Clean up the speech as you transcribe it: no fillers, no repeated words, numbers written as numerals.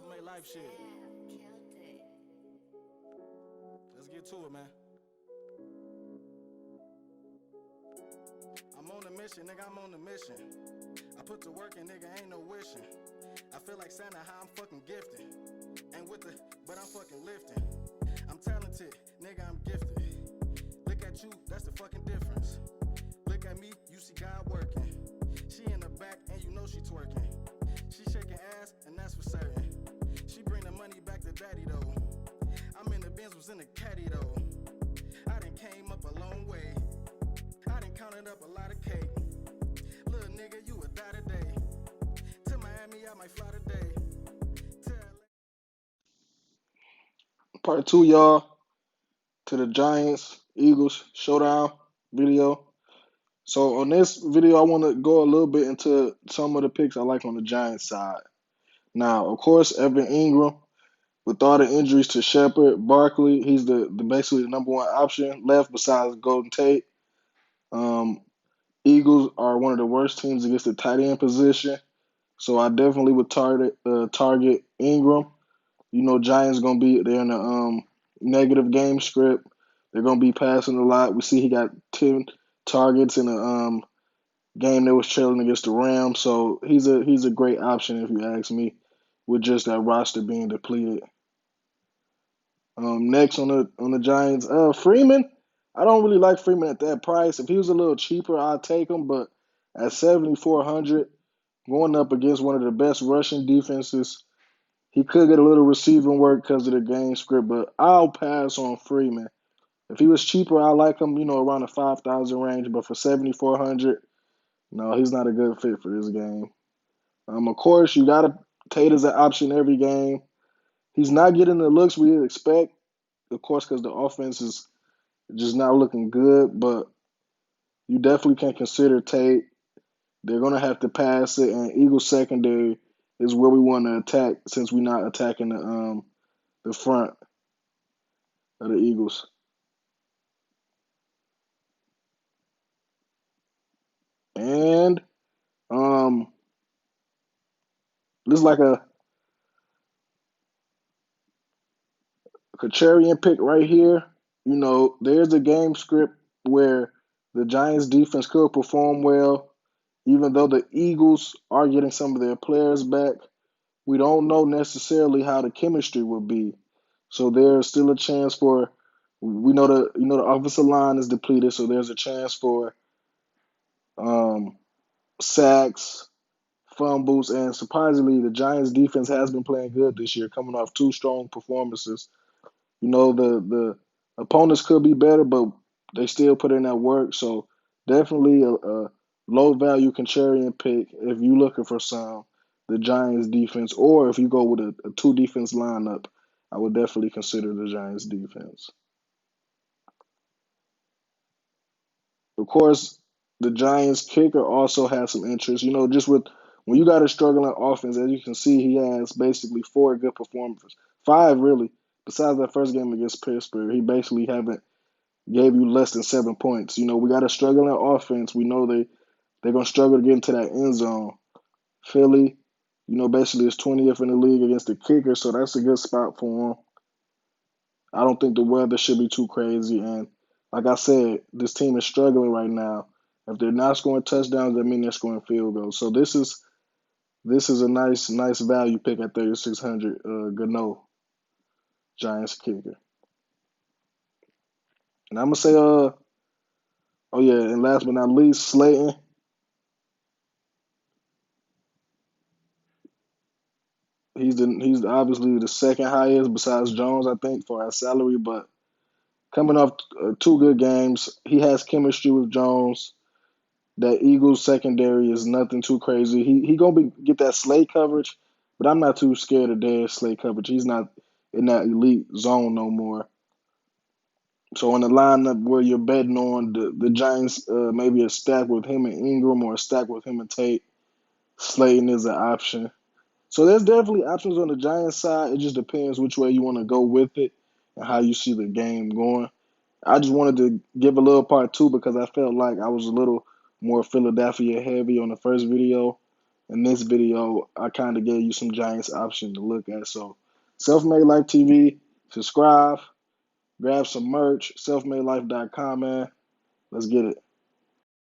Self-made life shit. Let's get to it, man. I'm on a mission, nigga, I'm on a mission. I put the work in, nigga, ain't no wishing. I feel like Santa, how I'm fucking gifted. Ain't with the, but I'm fucking lifting. I'm talented, nigga, I'm gifted. Look at you, that's the fucking difference. Look at me, you see God working. She in the back, and you know she twerking. She shaking ass, and that's for certain. She bring the money back to daddy, though. I'm in the Benz, was in the caddy, though. I done came up a long way. I done counted up a lot of cake. Little nigga, you would die today. To Miami, I might fly today. To LA. Part two, y'all, to the Giants Eagles showdown video. So on this video, I want to go a little bit into some of the picks I like on the Giants side. Now, of course, Evan Ingram, with all the injuries to Shepard, Barkley, he's the basically the number one option left besides Golden Tate. Um, Eagles are one of the worst teams against the tight end position, so I definitely would target Ingram. You know, Giants gonna be they're in a negative game script. They're gonna be passing a lot. We see he got 10 targets in a game that was trailing against the Rams. So he's a great option if you ask me, with just that roster being depleted. Next on the Giants, Freeman. I don't really like Freeman at that price. If he was a little cheaper, I'd take him. But at 7,400, going up against one of the best rushing defenses, he could get a little receiving work because of the game script. But I'll pass on Freeman. If he was cheaper, I like him. Around the 5,000 range. But for 7,400, no, he's not a good fit for this game. Of course, you got to Tate as an option every game. He's not getting the looks we expect, of course, because the offense is just not looking good. But you definitely can consider Tate. They're going to have to pass it, and Eagles secondary is where we want to attack since we're not attacking the front of the Eagles. And um, this is like a contrarian pick right here. There's a game script where the Giants defense could perform well, even though the Eagles are getting some of their players back. We don't know necessarily how the chemistry will be. So there's still a chance for we know the offensive line is depleted, so there's a chance for um, sacks, fumbles, and surprisingly, the Giants defense has been playing good this year, coming off two strong performances. The opponents could be better, but they still put in that work. So definitely a low value contrarian pick if you're looking for the Giants defense, or if you go with a two defense lineup, I would definitely consider the Giants defense. Of course, the Giants kicker also has some interest. Just with when you got a struggling offense, as you can see, he has basically four good performances, five really. Besides that first game against Pittsburgh, he basically haven't gave you less than 7 points. We got a struggling offense. We know they're gonna struggle to get into that end zone. Philly, basically is 20th in the league against the kicker, so that's a good spot for him. I don't think the weather should be too crazy, and like I said, this team is struggling right now. If they're not scoring touchdowns, that means they're scoring field goals. So this is a nice value pick at 3,600. Gano, Giants kicker, and I'm gonna say oh yeah, and last but not least, Slayton. He's obviously the second highest besides Jones, I think, for our salary. But coming off two good games, he has chemistry with Jones. That Eagles secondary is nothing too crazy. He gonna get that slate coverage, but I'm not too scared of their slate coverage. He's not in that elite zone no more. So in the lineup where you're betting on the Giants, maybe a stack with him and Ingram or a stack with him and Tate, Slayton is an option. So there's definitely options on the Giants side. It just depends which way you want to go with it and how you see the game going. I just wanted to give a little part two because I felt like I was a little more Philadelphia heavy on the first video. In this video, I kind of gave you some Giants option to look at. So, Selfmade Life TV, subscribe, grab some merch, selfmadelyfe.com, man. Let's get it.